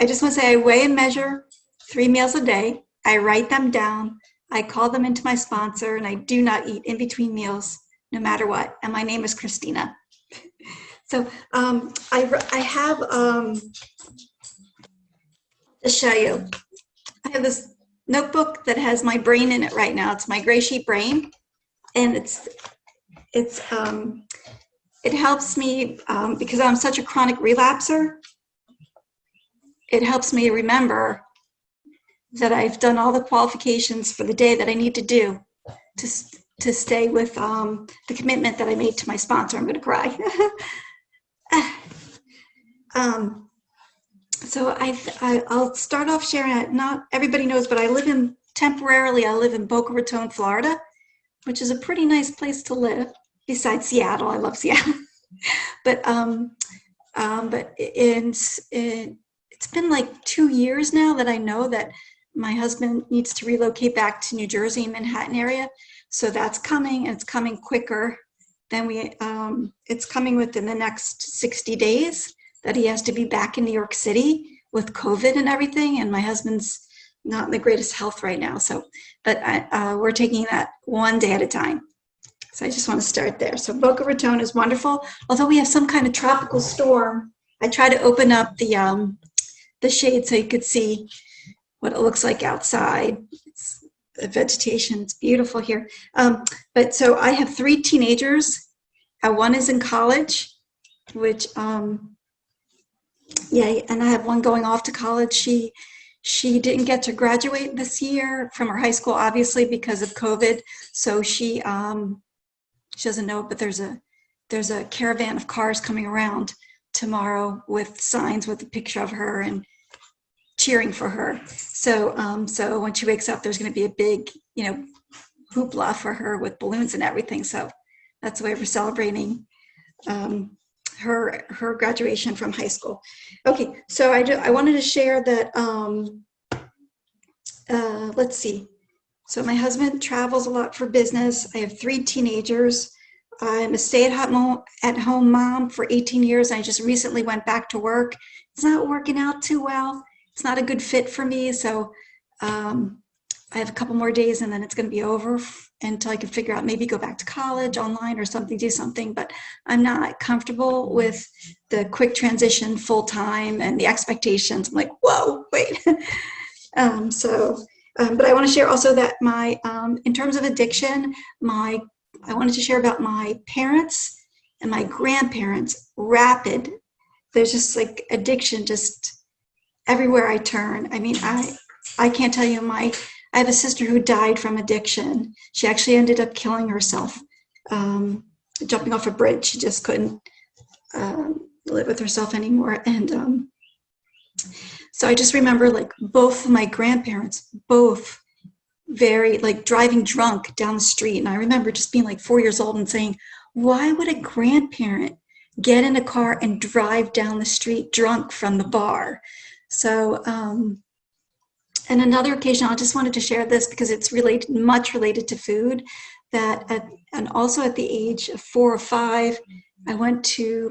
I just want to say I weigh and measure 3 meals a day. I write them down. I call them into my sponsor, and I do not eat in between meals, no matter what. And my name is Christina. So I have to show you. I have this notebook that has my brain in it right now. It's my gray sheet brain, and it helps me because I'm such a chronic relapser. It helps me remember that I've done all the qualifications for the day that I need to do to stay with the commitment that I made to my sponsor. I'm going to cry. So I'll start off sharing it. Not everybody knows, but I live in Boca Raton, Florida, which is a pretty nice place to live. Besides Seattle, I love Seattle. But it's been like 2 years now that I know that my husband needs to relocate back to New Jersey, Manhattan area. So that's coming, and it's coming quicker than it's coming within the next 60 days that he has to be back in New York City with COVID and everything. And my husband's not in the greatest health right now. So, but we're taking that one day at a time. So I just want to start there. So Boca Raton is wonderful. Although we have some kind of tropical storm, I try to open up the shade so you could see what it looks like outside. The vegetation, it's beautiful here. But so I have 3 teenagers. One is in college, which, yeah, and I have one going off to college. She didn't get to graduate this year from her high school, obviously, because of COVID. So she doesn't know, but there's a caravan of cars coming around tomorrow with signs with a picture of her and cheering for her. So so when she wakes up, there's going to be a big, hoopla for her with balloons and everything. So that's the way we're celebrating her graduation from high school. Okay, so I wanted to share that. Let's see. So my husband travels a lot for business. I have 3 teenagers. I'm a stay-at-home mom for 18 years. I just recently went back to work. It's not working out too well. It's not a good fit for me. So I have a couple more days, and then it's going to be over until I can figure out maybe go back to college online or something, do something. But I'm not comfortable with the quick transition full-time and the expectations. I'm like, whoa, wait. But I want to share also that in terms of addiction, I wanted to share about my parents and my grandparents. There's just like addiction just everywhere I turn. I mean, I can't tell you I have a sister who died from addiction. She actually ended up killing herself, jumping off a bridge. She just couldn't live with herself anymore. And so I just remember like both of my grandparents, both very like driving drunk down the street. And I remember just being like 4 years old and saying, why would a grandparent get in a car and drive down the street drunk from the bar? So, and another occasion, I just wanted to share this because it's much related to food, and also at the age of 4 or 5, I went to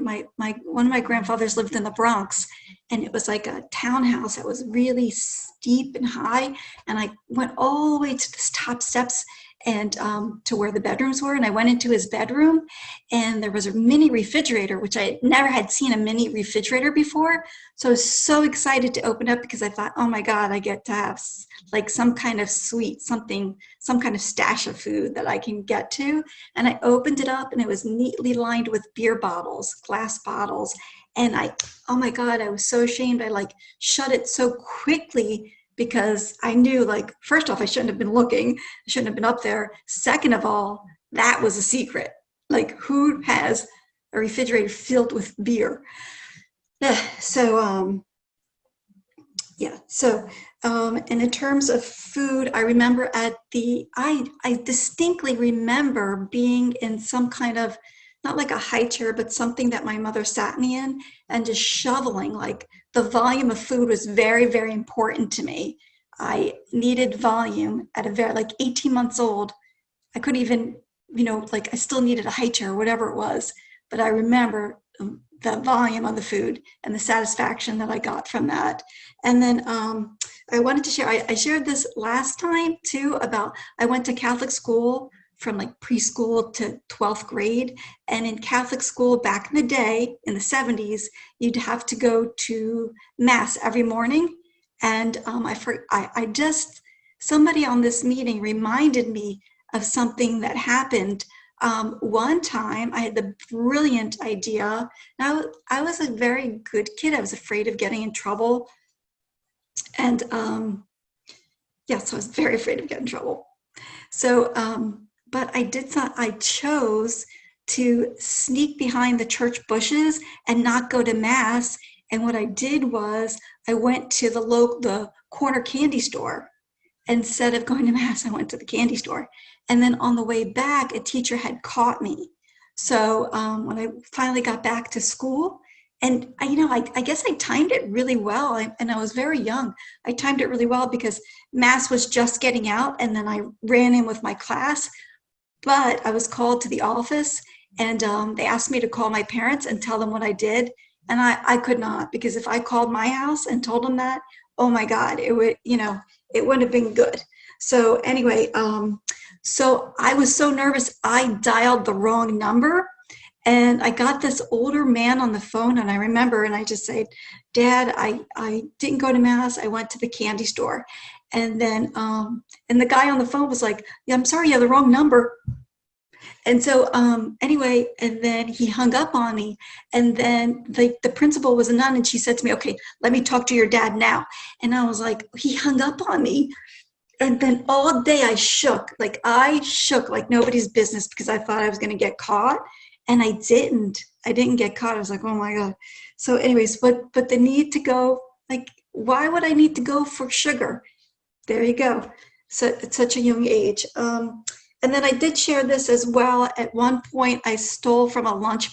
one of my grandfathers lived in the Bronx, and it was like a townhouse that was really steep and high. And I went all the way to the top steps and to where the bedrooms were. And I went into his bedroom, and there was a mini refrigerator, which I never had seen a mini refrigerator before. So I was so excited to open up because I thought, oh my God, I get to have like some kind of sweet, some kind of stash of food that I can get to. And I opened it up, and it was neatly lined with beer bottles, glass bottles. And oh my God, I was so ashamed. I like shut it so quickly because I knew, like, first off, I shouldn't have been looking. I shouldn't have been up there. Second of all, that was a secret. Like, who has a refrigerator filled with beer? So, yeah. So, and in terms of food, I remember I distinctly remember being in some kind of, not like a high chair, but something that my mother sat me in, and just shoveling. Like, the volume of food was very, very important to me. I needed volume at like 18 months old. I couldn't even, like I still needed a high chair or whatever it was. But I remember the volume of the food and the satisfaction that I got from that. And then I wanted to share, I shared this last time too about, I went to Catholic school from like preschool to 12th grade. And in Catholic school back in the day, in the 70s, you'd have to go to Mass every morning. And I just, somebody on this meeting reminded me of something that happened. One time I had the brilliant idea. Now, I was a very good kid. I was afraid of getting in trouble. And yeah, so I was very afraid of getting in trouble. So, but I chose to sneak behind the church bushes and not go to Mass. And what I did was I went to the corner candy store. Instead of going to Mass, I went to the candy store. And then on the way back, a teacher had caught me. So when I finally got back to school, and I guess I timed it really well, and I was very young. I timed it really well because Mass was just getting out, and then I ran in with my class. But I was called to the office, and they asked me to call my parents and tell them what I did. And I could not, because if I called my house and told them that, oh my God, it would, it wouldn't have been good. So anyway, so I was so nervous, I dialed the wrong number, and I got this older man on the phone, and I remember, and I just said, Dad, I didn't go to Mass, I went to the candy store. And then, and the guy on the phone was like, yeah, I'm sorry, you have the wrong number. And so anyway, and then he hung up on me. And then the principal was a nun, and she said to me, okay, let me talk to your dad now. And I was like, he hung up on me. And then all day I shook like nobody's business, because I thought I was going to get caught. And I didn't get caught. I was like, oh my God. So anyways, but the need to go, like, why would I need to go for sugar? There you go. So at such a young age. And then I did share this as well. At one point, I stole from a lunch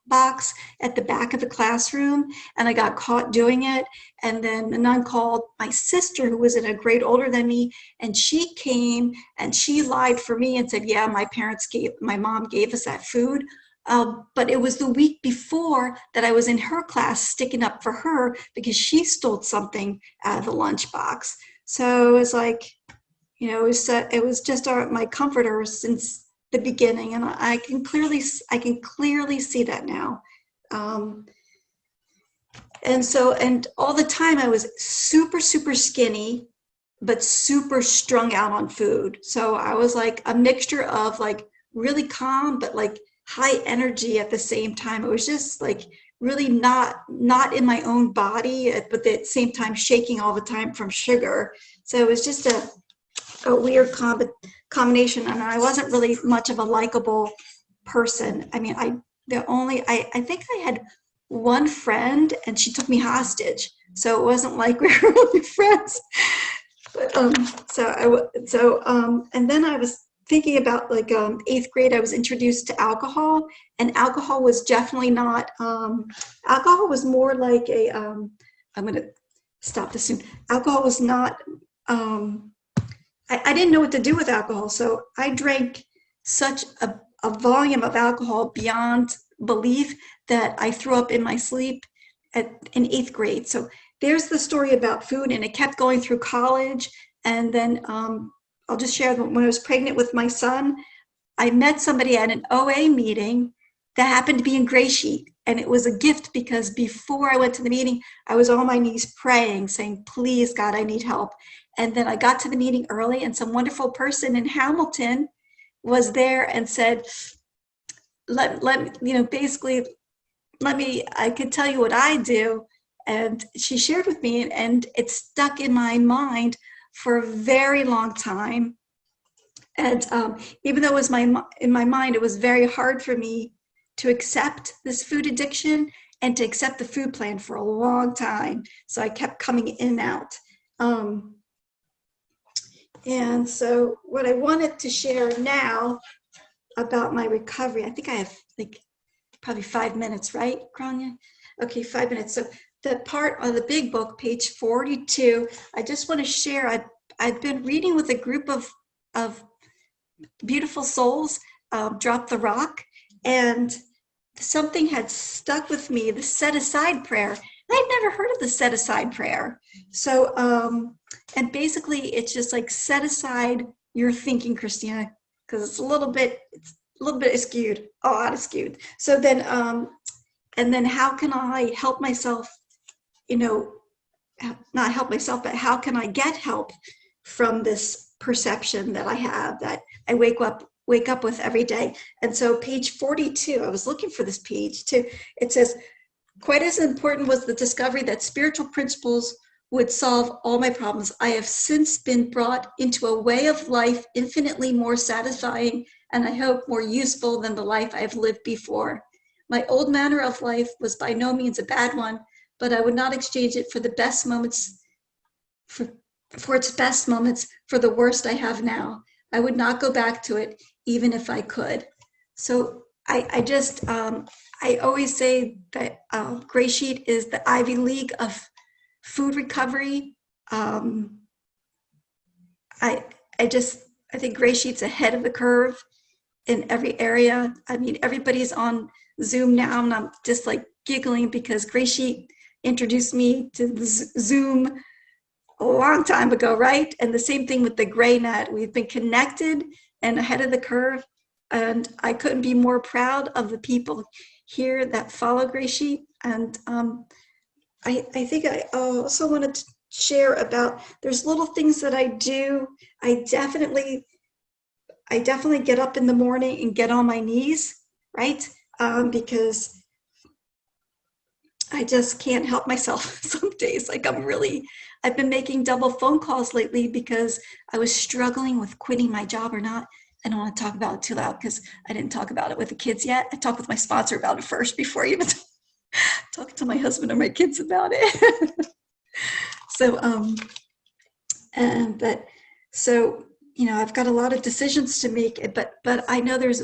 box at the back of the classroom, and I got caught doing it. And then the nun called my sister, who was in a grade older than me, and she came and she lied for me and said, yeah, my mom gave us that food. But it was the week before that I was in her class sticking up for her because she stole something out of the lunchbox. So it was like, it was just my comforter since the beginning, and I can clearly see that now. And all the time I was super, super skinny, but super strung out on food. So I was like a mixture of like really calm, but like high energy at the same time. It was just like really not in my own body, but at the same time shaking all the time from sugar. So it was just a weird combination, and I wasn't really much of a likable person. I mean, I think I had one friend, and she took me hostage, so it wasn't like we were really friends. But and then I was thinking about like 8th grade, I was introduced to alcohol, and alcohol was definitely not, alcohol was more like a, I'm going to stop this soon. Alcohol was not, I didn't know what to do with alcohol. So I drank such a volume of alcohol beyond belief that I threw up in my sleep in 8th grade. So there's the story about food, and it kept going through college. And then I'll just share that when I was pregnant with my son, I met somebody at an OA meeting that happened to be in Gray Sheet. And it was a gift, because before I went to the meeting, I was on my knees praying, saying, please, God, I need help. And then I got to the meeting early, and some wonderful person in Hamilton was there and said, basically, I could tell you what I do. And she shared with me, and it stuck in my mind for a very long time. And even though it was in my mind, it was very hard for me to accept this food addiction and to accept the food plan for a long time. So I kept coming in and out. And so what I wanted to share now about my recovery, I think I have like probably 5 minutes, right, Grania? Okay, 5 minutes. So the part of the big book, page 42, I just want to share, I've been reading with a group of beautiful souls, Drop the Rock, and something had stuck with me, the set aside prayer. I'd never heard of the set aside prayer. So, and basically it's just like set aside your thinking, Christina, because it's a little bit skewed, a lot skewed. So then, and then how can I help myself, you know, not help myself, but how can I get help from this perception that I have that I wake up with every day? And so page 42, I was looking for this page too. It says, quite as important was the discovery that spiritual principles would solve all my problems. I have since been brought into a way of life infinitely more satisfying and I hope more useful than the life I have lived before. My old manner of life was by no means a bad one, but I would not exchange it for the best moments, for its best moments, for the worst I have now. I would not go back to it, even if I could. So I always say that Grey Sheet is the Ivy League of food recovery. I think Grey Sheet's ahead of the curve in every area. I mean, everybody's on Zoom now, and I'm just like giggling because Grey Sheet introduced me to the Zoom a long time ago, right? And the same thing with the GreyNet. We've been connected and ahead of the curve, and I couldn't be more proud of the people here that follow Grey Sheet. And I think I also wanted to share about, there's little things that I do. I definitely get up in the morning and get on my knees, right? Because I just can't help myself some days. Like I've been making double phone calls lately because I was struggling with quitting my job or not. I don't want to talk about it too loud because I didn't talk about it with the kids yet. I talked with my sponsor about it first before I even talk to my husband or my kids about it. So, you know, I've got a lot of decisions to make, but I know there's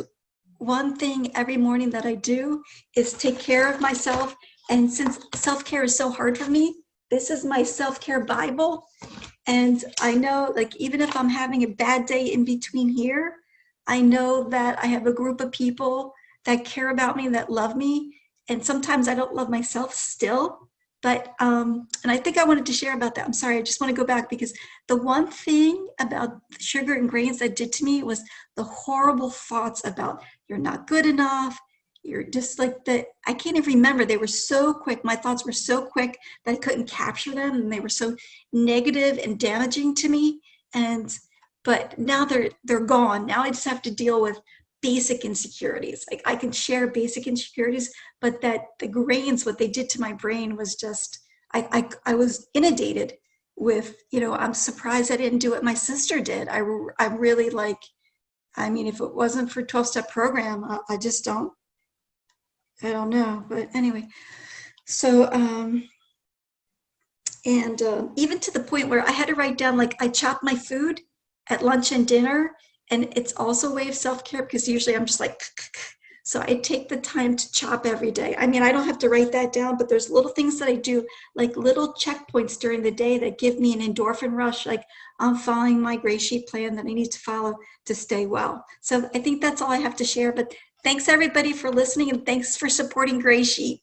one thing every morning that I do is take care of myself. And since self-care is so hard for me, this is my self-care Bible. And I know, like, even if I'm having a bad day in between here, I know that I have a group of people that care about me, that love me. And sometimes I don't love myself still. But, and I think I wanted to share about that. I'm sorry, I just want to go back because the one thing about sugar and grains that did to me was the horrible thoughts about you're not good enough. You're just like that. I can't even remember. They were so quick. My thoughts were so quick that I couldn't capture them. And they were so negative and damaging to me. But now they're gone. Now I just have to deal with basic insecurities. Like I can share basic insecurities, but that the grains, what they did to my brain was just, I was inundated with, you know, I'm surprised I didn't do what my sister did. I'm really like, I mean, if it wasn't for 12-step program, I just don't, I don't know. But anyway, so, even to the point where I had to write down, like I chop my food at lunch and dinner. And it's also a way of self-care because usually I'm just like, so I take the time to chop every day. I mean, I don't have to write that down, but there's little things that I do, like little checkpoints during the day that give me an endorphin rush. Like I'm following my Grey Sheet plan that I need to follow to stay well. So I think that's all I have to share, but thanks everybody for listening and thanks for supporting Grey Sheet.